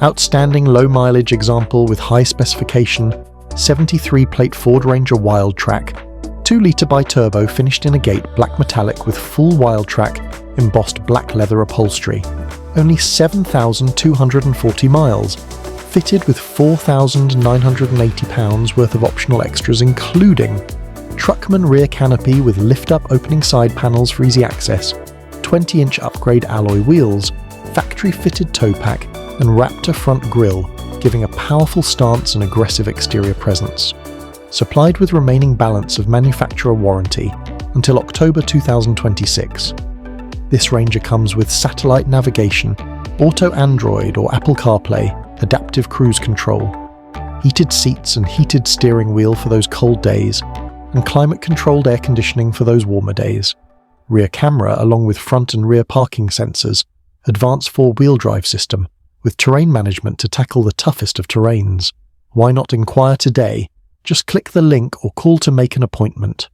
Outstanding low-mileage example with high-specification 73-plate Ford Ranger Wildtrak, 2-litre bi-turbo finished in agate black metallic with full Wildtrak embossed black leather upholstery. Only 7,240 miles, fitted with 4,980 pounds worth of optional extras including Truckman rear canopy with lift-up opening side panels for easy access, 20-inch upgrade alloy wheels, factory-fitted tow pack, and Raptor front grille, giving a powerful stance and aggressive exterior presence. Supplied with remaining balance of manufacturer warranty until October 2026. This Ranger comes with satellite navigation, auto Android or Apple CarPlay, adaptive cruise control, heated seats and heated steering wheel for those cold days, and climate-controlled air conditioning for those warmer days. Rear camera along with front and rear parking sensors, advanced four-wheel drive system, with terrain management to tackle the toughest of terrains. Why not inquire today? Just click the link or call to make an appointment.